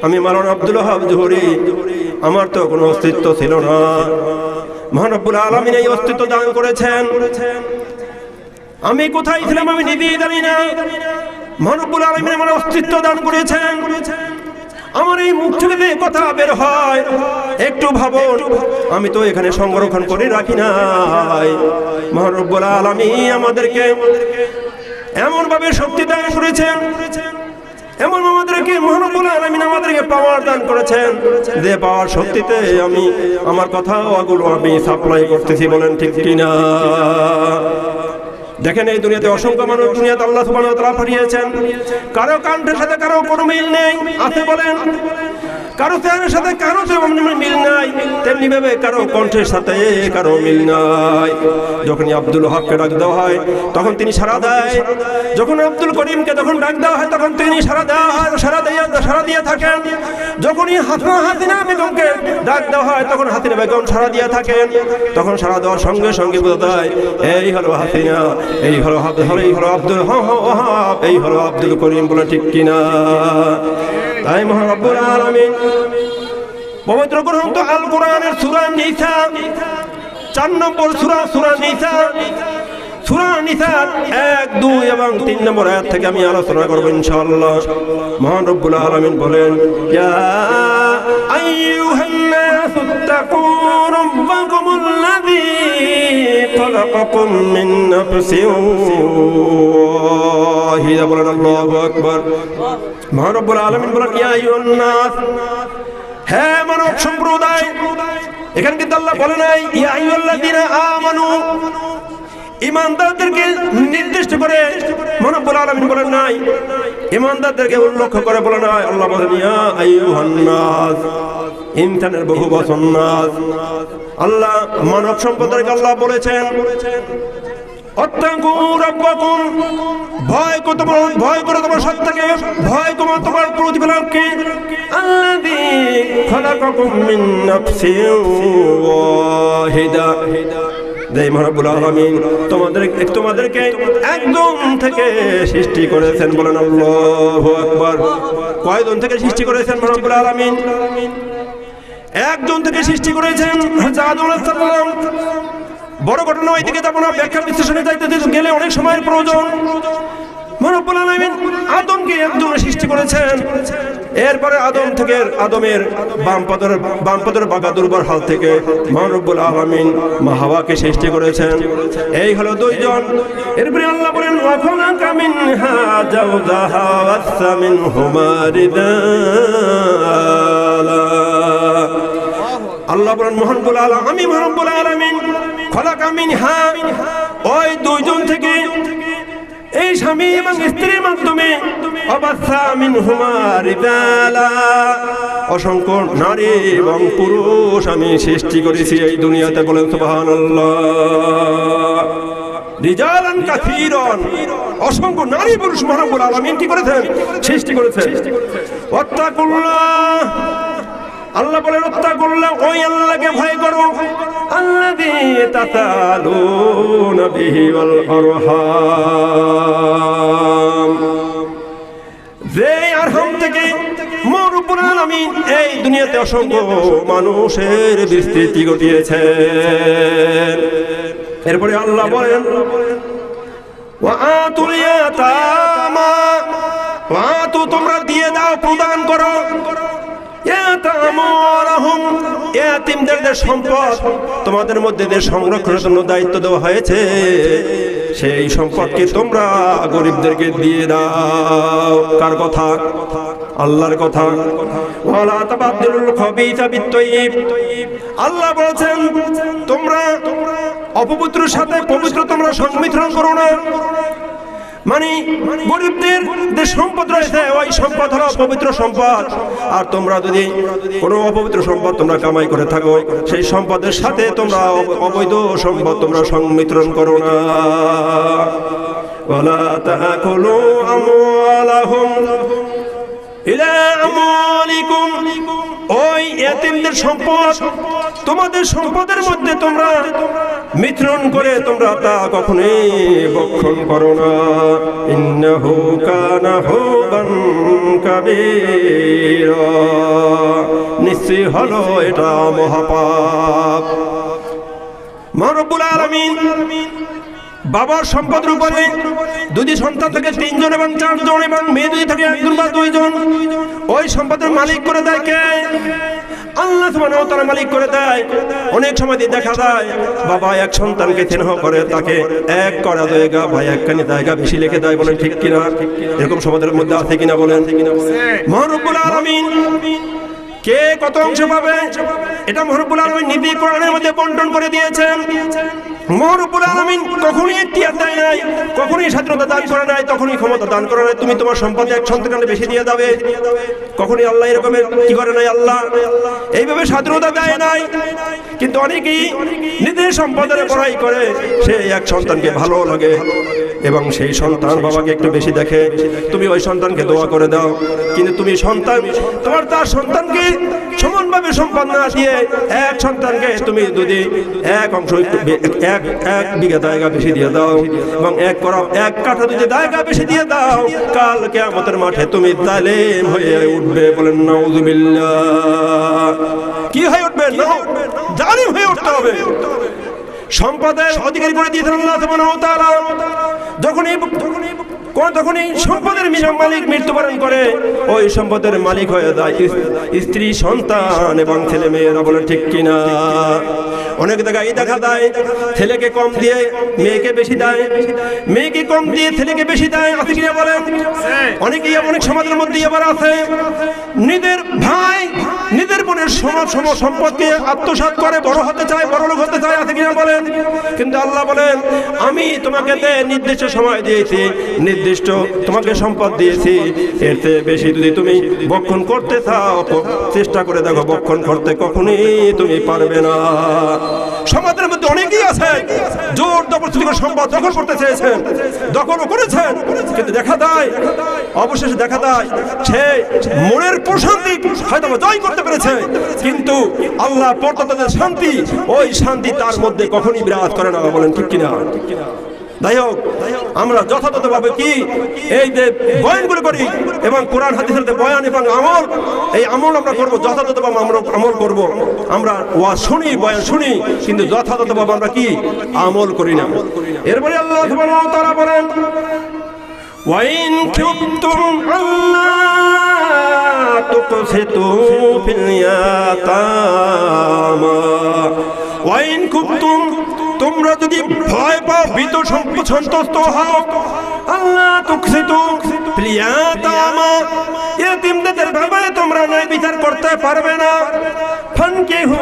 আমি মাওলানা আব্দুল ওয়াহাব জোহরি, আমার তো কোনো অস্তিত্ব ছিল না। মহান রব্বুল আলামিন এই অস্তিত্ব দান করেছেন। আমি কোথায় ছিলাম আমি নিজেই জানি না। মহান রব্বুল আলামিন আমার অস্তিত্ব দান করেছেন। আমার এই মুখ থেকে যে কথা বের হয় একটু ভাবুন, আমি তো এখানে সংরক্ষণ করে রাখি নাই। মহান রব্বুল আলামিন আমাদেরকে এমন ভাবে শক্তি দান করেছেন, এমন আমাদেরকে মহান রব্বুল আলামিন আমাদেরকে পাওয়ার দান করেছেন, যে পাওয়ার শক্তিতে আমি আমার কথা ওগুলো আমি সাপ্লাই করতেছি। বলেন ঠিক কিনা? দেখেন এই দুনিয়াতে অসংখ্য মানুষ দুনিয়াতে আল্লাহ সুবহানাহু ওয়া তাআলা পাঠিয়েছেন। কারো কণ্ঠের সাথে কারো কোনো মিল নেই, আছে বলেন? কারো চেহারার সাথে কারো মিল নাই, তেমনি ভাবে কারো কণ্ঠের সাথে কারো মিল নাই। যখন আব্দুল ওয়াহাবকে ডাক দেওয়া হয় তখন তিনি সাড়া দেয়, যখন আব্দুল করিমকে তখন ডাক দেওয়া হয় তখন তিনি সাড়া দিয়ে থাকেন। যখনই হাসিনা বেগমকে ডাক দেওয়া হয় তখন হাসিনা বেগম সাড়া দিয়ে থাকেন। তখন সাড়া দেওয়ার সঙ্গে সঙ্গে বোঝা যায় এই হলো হাসিনা, এই হলো আব্দুল ওয়াহাব, এই হলো আব্দুল করিম। বলে ঠিক কিনা? তাই মহান রব্বুল আলামিন পবিত্র গ্রন্থ আল কোরআনের সূরা নিসা 4 নম্বর সূরা নিসা, সূরা নিসার 1, 2 এবং 3 নম্বর আয়াত থেকে আমি আলোচনা করব ইনশাআল্লাহ। মহান রব্বুল আলামিন বলেন, ইয়া আইয়ুহান নাসু তাকু রাব্বাকুমুল্লাযী খালাকাকুম মিন নাফসিন ওয়াহিদা। বলেন আল্লাহু আকবার। মহান রব্বুল আলামিন বলেন, ইয়া আইয়ুহান নাস, হে মানব সম্প্রদায়। এখানে কিন্তু আল্লাহ বলে নাই ইয়া আইয়ুহাল্লাযীনা আমানু, ঈমানদারদেরকে নির্দিষ্ট করে মহান রব্বুল আলামিন বলেন নাই, ঈমানদারদেরকে উল্লেখ করে বলে নাই। আল্লাহ বলেন ইয়া আইয়ুহান নাস, ইনসানের বহু বচন নাস। আল্লাহ মানব সম্প্রদায়কে আল্লাহ বলেছেন অত্তাকু রাব্বাকুম, ভয় করো তোমার সত্তাকে, ভয় করো তোমার প্রতিপালককে। আল্লাযী খালাকাকুম মিন নাফসিন ওয়াহিদা, যে মহান রব্বুল আলামিন তোমাদেরকে একজন থেকে সৃষ্টি করেছেন। বলেন আল্লাহু আকবার। কয়জন থেকে সৃষ্টি করেছেন মহান রব্বুল আলামিন? একজন থেকে সৃষ্টি করেছেন, হযরত আদম আলাইহিস সালাম। বড় ঘটনা ওইদিকে যাব না, ব্যাখ্যা বিশ্লেষণে যাইতে গেলে অনেক সময়ের প্রয়োজন। মহান রব্বুল আলামিন আদমকে একজন সৃষ্টি করেছেন। এরপরে আদমের বাম পাদের বাঁকা দুর্বল হাল থেকে মহান রব্বুল আলামিন মা হাওয়াকে সৃষ্টি করেছেন। এই হলো 2 জন। এরপরে আল্লাহ বলেন ওয়া খালাকা মিনহা যাওজাহা ওয়াসা মিনহুমা রিজালা। আল্লাহ বলেন মহান রব্বুল আলামিন খালাকা মিনহা, ওই 2 জন থেকে এই স্বামী এবং স্ত্রীর মাধ্যমে ওয়াসা মিনহুমা রিজালা, অসংখ্য নারী এবং পুরুষ আমি সৃষ্টি করেছি এই দুনিয়াতে। বলেন সুবহানাল্লাহ। রিজালান কাসীরান, অসংখ্য নারী পুরুষ মহান রব্বুল আলামিন কি করেছেন? সৃষ্টি করেছেন। ওয়াত্তাকুল্লাহ, আল্লাহ বলেন ওয়াত্তাকুল্লাহ, ওই আল্লাহকে ভয় করো। আল্লাযী তাসালুনা বিহি ওয়াল আরহাম, যে আরহাম থেকে মহান রব্বুল আলামিন এই দুনিয়াতে অসংখ্য মানুষের বিস্তৃতি ঘটিয়েছেন। এরপরে আল্লাহ বলেন ওয়া আতুল ইয়াতামা, ওয়া আতু, তোমরা দিয়ে দাও, প্রদান করো। সম্পদ তোমাদের মধ্যে যে সংরক্ষণের জন্য দায়িত্ব দেওয়া হয়েছে, সেই সম্পদকে তোমরা গরিবদেরকে দিয়ে দাও। কার কথা? আল্লাহর কথা। ওয়ালা তাবাদদুল খাবিসা বিত-তাইয়্যিব, আল্লাহ বলেছেন তোমরা অপবিত্রের সাথে পবিত্র তোমরা সংমিশ্রণ করো না। মানে গরিবদের যে সম্পদ রয়েছে ওই সম্পদ হলো পবিত্র সম্পদ। আর তোমরা যদি কোনো অপবিত্র সম্পদ তোমরা কামাই করে থাকো, সেই সম্পদের সাথে তোমরা অবৈধ সম্পদ তোমরা সংমিশ্রণ করো না। ওয়ালা তাকুলু আমওয়ালাহুম ইলা আমওয়ালিকুম, ওই এতিমদের সম্পদ তোমাদের সম্পদের মধ্যে তোমরা মিশ্রণ করে তোমরা তা কখনোই ভক্ষণ করো না। ইন্নাহু কানা হুবান কাবীরা, নিশ্চয়ই হলো এটা মহাপাপ। মহান রব্বুল আলামিন বাবার সম্পদের উপরে যদি সন্তান থাকে 3 জন এবং 4 জন এবং মেয়ে যদি থাকে 1 জন বা 2 জন, ওই সম্পদের মালিক করে দেয় কে? আল্লাহ সুবহানাহু ওয়া তাআলা মালিক করে দেয়। অনেক সময় দেখা যায় বাবা এক সন্তানকে স্নেহ করে, তাকে এক করা জায়গা ভাই একখানি জায়গা বেশি লিখে দেয়, বলেন ঠিক কিনা? এরকম সমাজের মধ্যে আছে কিনা বলেন? মহান রব্বুল আলামিন কে কত অংশ পাবে এটা মহান রব্বুল আলামিন নিজেই কোরআনের মধ্যে বন্টন করে দিয়েছেন। মহান রব্বুল আলামিন কখনোই এখতিয়ার দেয় নাই, কখনোই স্বাধীনতা দান করে নাই, তখনই ক্ষমতা দান করে নাই তুমি তোমার সম্পদে এক সন্তানকে বেশি দিয়ে যাবে, কখনোই আল্লাহ এরকমের কি করে নাই। আল্লাহ এইভাবে স্বাধীনতা দেয় নাই। কিন্তু অনেকেই নিজের সম্পদের বড়াই করে, সে এক সন্তানকে ভালো লাগে এবং সেই সন্তান বাবাকে একটু বেশি দেখে, তুমি ওই সন্তানকে দোয়া করে দাও। কিন্তু তুমি সন্তান তোমার তার সন্তানকে সমানভাবে সম্পদ না দিয়ে এক সন্তানকে তুমি যদি এক অংশ এক বিঘা জায়গা বেশি দিয়ে দাও এবং এক কাঠা যদি জায়গা বেশি দিয়ে দাও, কাল কিয়ামতের মাঠে তুমি জালেম হয়ে উঠবে। বলেন নাউযুবিল্লাহ। কি হয়ে উঠবে? জালিম হয়ে উঠতে হবে। সম্পদের অধিকারী করে দিয়েছেন আল্লাহ সুবহানাহু ওয়া তাআলা। যখনই সম্পদের মালিক মৃত্যুবরণ করে, ওই সম্পদের মালিক হয়ে যায় স্ত্রী, সন্তান এবং ছেলে মেয়েরা। বলে ঠিক কিনা? অনেক জায়গায় দেখা যায় ছেলেকে কম দিয়ে মেয়েকে বেশি দেয়, মেয়েকে কম দিয়ে ছেলেকে বেশি দেয়, আছে কিনা বলেন? অনেকেই অনেক সমাজের মধ্যে আবার আছে নিজের ভাই নিজের বোনের সম সম্পদকে আত্মসাৎ করে বড় হতে চায়, বড় লোক হতে চায়, আছে কিনা বলেন? কিন্তু আল্লাহ বলেন আমি তোমাকে নির্দিষ্ট সময় দিয়েছি, নির্দিষ্ট তোমাকে সম্পদ দিয়েছি, এর চেয়ে বেশি যদি তুমি বক্ষণ করতে চাও চেষ্টা করে দেখো, বক্ষণ করতে কখনোই তুমি পারবে না। সমাজের মধ্যে অনেকেই আছে জোর জবরদস্তি করে সম্পদ দখল করতে চেয়েছেন, দখলও করেছেন, কিন্তু অবশেষে দেখা যায় সে মনের প্রশান্তি হয়তো জয় করতে পেরেছে, কিন্তু আল্লাহ পরতাদের শান্তি, ওই শান্তি তার মধ্যে কখনই বিরাজ করে না। বলেন ঠিক কিনা? যাই হোক, আমরা যথাযথভাবে কি এই যে বয়ানগুলো করি এবং কোরআন হাদিসের যে বয়ান এবং আমল, এই আমল আমরা করবো যথাযথভাবে, আমরা আমল করব। আমরা ওয়াজ শুনি, বয়ান শুনি, কিন্তু যথাযথভাবে আমরা কি আমল করি না। এরপরে আল্লাহ সুবহানাহু ওয়া তাআলা বলেন ওয়াইন কিবতুম আল্লাহ তুকসিতু ফিল ইয়াতামা, ওয়াইন কিবতুম তোমরা যদি ভয় পাও, ভীত সন্তুষ্ট হও, আল্লাহ তুকসিতু ফিল ইয়াতামা, ইতিমদের ব্যাপারে তোমরা ন্যায় বিচার করতে পারবে না, ফানকিহু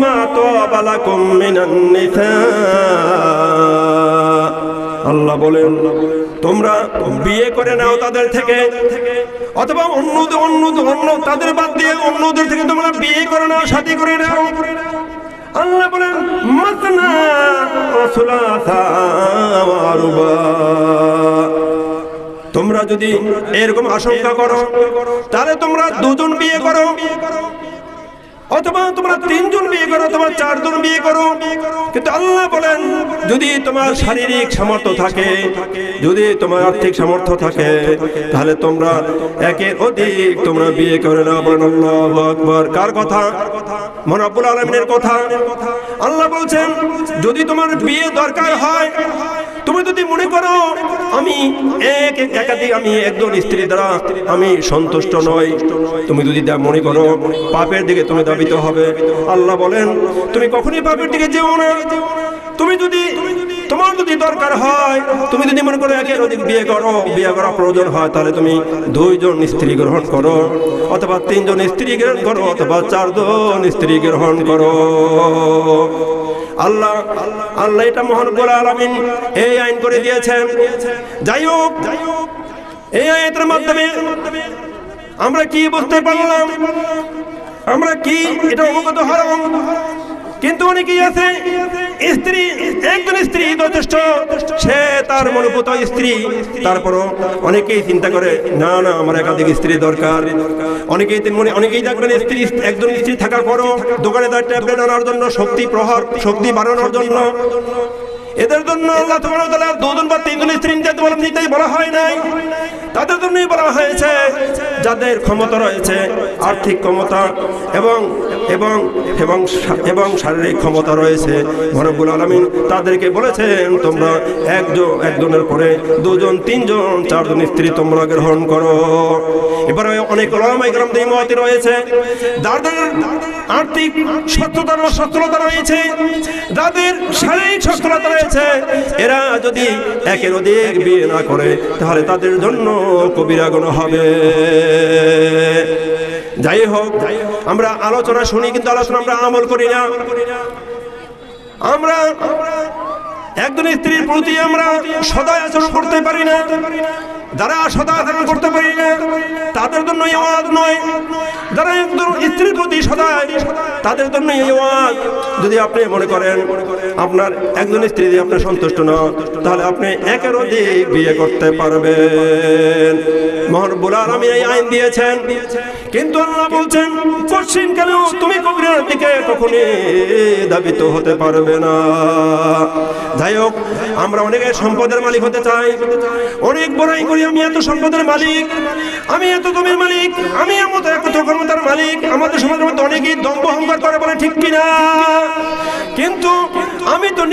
মা তাবা লাকুম মিনান নিসা, আল্লাহ বলেন তোমরা বিয়ে করে নাও তাদের থেকে, অথবা অন্য তাদের বাদ দিয়ে অন্যদের থেকে তোমরা বিয়ে করে নাও, শাদী করে নাও। আল্লাহ বলেন মাসনা ওয়া সুলাসা ওয়া রুবা, তোমরা যদি এরকম আশঙ্কা করো তাহলে তোমরা 2 জন বিয়ে করো, অথবা তোমরা 3 জন বিয়ে করো, অথবা 4 জন বিয়ে করো। কিন্তু আল্লাহ বলেন যদি তোমার শারীরিক সামর্থ্য থাকে, যদি তোমার আর্থিক সামর্থ্য থাকে, তাহলে তোমরা একের অধিক তোমরা বিয়ে করে নাও। বলেন আল্লাহু আকবার। কার কথা? মহান রব্বুল আলামিনের কথা। আল্লাহ বলছেন যদি তোমার বিয়ে দরকার হয়, তুমি যদি মনে করো আমি একাধিক আমি একজন স্ত্রী দ্বারা আমি সন্তুষ্ট নই, তুমি যদি মনে করো পাপের দিকে তুমি ধাবিত হবে, আল্লাহ বলেন তুমি কখনই পাপের দিকে যেও না। তোমার যদি দরকার হয়, তুমি যদি মনে করো একের অধিক বিয়ে করা প্রয়োজন হয়, তাহলে তুমি 2 জন স্ত্রী গ্রহণ করো, অথবা 3 জন স্ত্রী গ্রহণ করো, অথবা 4 জন স্ত্রী গ্রহণ করো। আল্লাহ এটা মহান রব্বুল আলামিন এই আইন করে দিয়েছেন। যাই হোক, এই আয়াতের মাধ্যমে আমরা কি বুঝতে পারলাম? আমরা কি এটা অবগত হলাম? কিন্তু অনেকেই আছে একজন স্ত্রী যথেষ্ট, সে তার মনোভূত স্ত্রী, তারপরও অনেকেই চিন্তা করে না আমার একাধিক স্ত্রী দরকার। অনেকেই দেখবেন একজন স্ত্রী থাকার পরও দোকানে তার ট্যাবলেট আনার জন্য, শক্তি বাড়ানোর জন্য, এদের জন্য আল্লাহ সুবহানাহু ওয়া তাআলা 2 জন বা 3 জন স্ত্রী নিতে বলা হয় নাই। তাদের জন্যই বলা হয়েছে যাদের ক্ষমতা রয়েছে, আর্থিক ক্ষমতা এবং এবং এবং এবং শারীরিক ক্ষমতা রয়েছে, রব্বুল আলামিন তাদেরকে বলেছেন তোমরা একজনের পরে দুজন, তিনজন, চারজন স্ত্রী তোমরা গ্রহণ করো। এবারে অনেক ওলামায়ে কেরামদের মত রয়েছে যাদের আর্থিক সচ্ছলতা রয়েছে, যাদের শারীরিক সচ্ছলতা রয়েছে, এরা যদি একের অধিক বিয়ে না করে তাহলে তাদের জন্য কবিরা গুনাহ হবে। যাই হোক, আমরা আলোচনা শুনি কিন্তু আলোচনা আমরা আমল করি না। আমরা একজন স্ত্রীর প্রতি আমরা সদয় আচরণ করতে পারি না। যারা সদয় আচরণ করতে পারি না তাদের জন্য এই ওয়াজ নয়। যারা একজন স্ত্রীর প্রতি সদয়, তাদের জন্য এই ওয়াজ। যদি আপনি মনে করেন আপনার একজন স্ত্রী দিয়ে আপনি সন্তুষ্ট না, তাহলে আপনি একের অধিক বিয়ে করতে পারবেন। মহান রব্বুল আলামিন এই আইন দিয়েছেন, কিন্তু আল্লাহ বলছেন পশ্চিম কেন তুমি কবিরার দিকে কখনই ধাবিত হতে পারবে না। যাই হোক, আমরা অনেকে সম্পদের মালিক হতে চাই, অনেক বড়াই করি আমি এত সম্পদের মালিক, আমি এত জমির মালিক, আমি এত ক্ষমতার মালিক। আমাদের সমাজের মধ্যে অনেকেই দম্ভ অহংকার করে, বলে ঠিক কিনা? কিন্তু আমি তো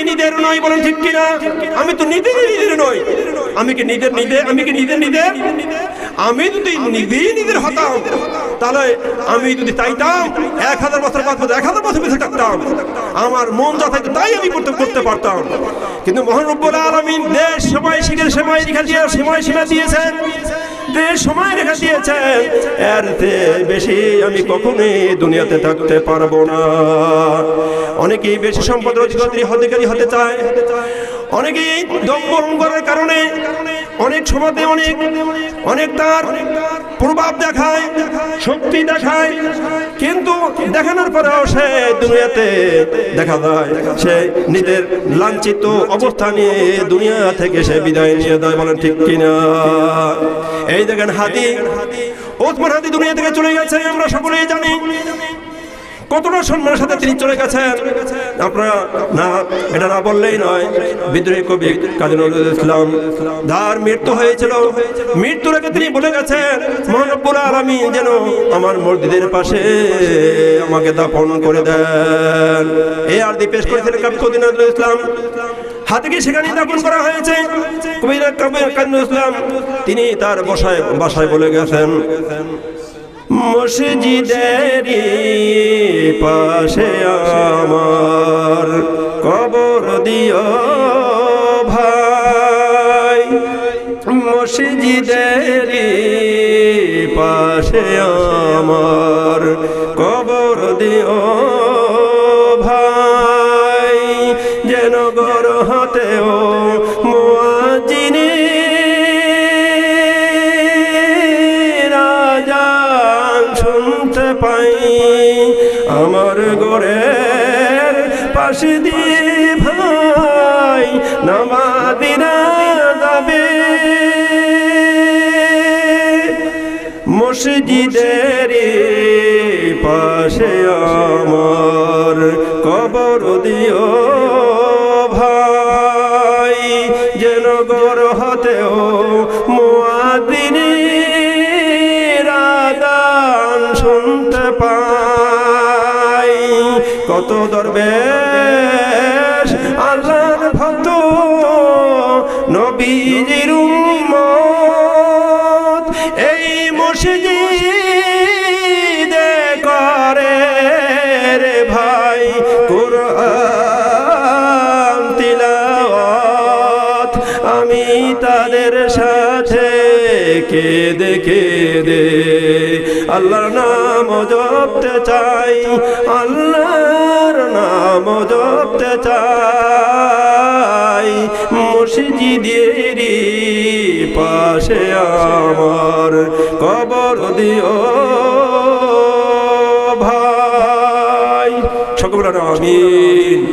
নিজের নই, বলেন ঠিক কিনা? আমি তো নিজের নই। আমি কি নিজের আমি যদি নিজের হতাম, তাহলে আমি যদি চাইতাম 1000 বছর বাঁচবো, 1000 বছর বেঁচে থাকতাম, আমার মন যা থাকতো তাই আমি করতে পারতাম। কিন্তু মহান রব্বুল আলামিন দেশ সময় শিখের সময় সীমা দিয়েছেন, দেশ সময় রেখা দিয়েছেন, এর বেশি আমি কখনোই দুনিয়াতে থাকতে পারবো না। অনেকেই বেশি সম্পদের অধিকারী হতে চায়, অনেকেই দম্ভ অহংকারের কারণে অনেক সমাজে অনেক তার প্রভাব দেখায়, শক্তি দেখায়, কিন্তু দেখানোর পরেও সে দুনিয়াতে দেখা যায় সে নিজের লাঞ্ছিত অবস্থা নিয়ে দুনিয়া থেকে সে বিদায় নিয়ে দেয়, বলেন ঠিক কিনা? এই দেখেন ওসমান হাদি দুনিয়া থেকে চলে গেছে, আমরা সকলেই জানি কতটা সম্মানের সাথে তিনি চলে গেছেন। আপনারা না এটা না বললেই নয়, বিদ্রোহী কবি কাজী নজরুল ইসলাম যার মৃত্যু হয়েছিল, মৃত্যুর আগে তিনি বলে গেছেন মহান রব্বুল আলামিন যেন আমার মসজিদের পাশে আমাকে দাফন করে দেন। এই আরজি পেশ করেছিলেন কবি কাজী নজরুল ইসলাম। হাতিকে সেখানে দাফন করা হয়েছে। কবি কাজী নজরুল ইসলাম তিনি তার বাসায় বলে গেছেন, মসজিদেরই পাশে আমার কবর দিও ভাই, মসজিদেরই পাশে আমার কবর দিও ভাই, যেন গর হাতেও মুয়াজ্জিনে শুনতে পাই, আমার ঘরের পাশে দিয়ে ভাই নামাজিরা যাবে, মসজিদের পাশে আমার কবর দিও ভাই, যেন ঘর হতেও মুয়াজ্জিনের আযান শুনতে পাই। কত দরবেশ আল্লাহর ভক্ত নবীজির উম্মত এই মসজিদে করে রে ভাই কুরআন তিলাওয়াত, আমি তাদের সাথে কেঁদে কেঁদে আল্লাহর নাম জপতে চাই, আল্লাহর নাম জপতে চাই, মসজিদেরই পাশে আমার কবর দিও ভাই। সকল আমিন।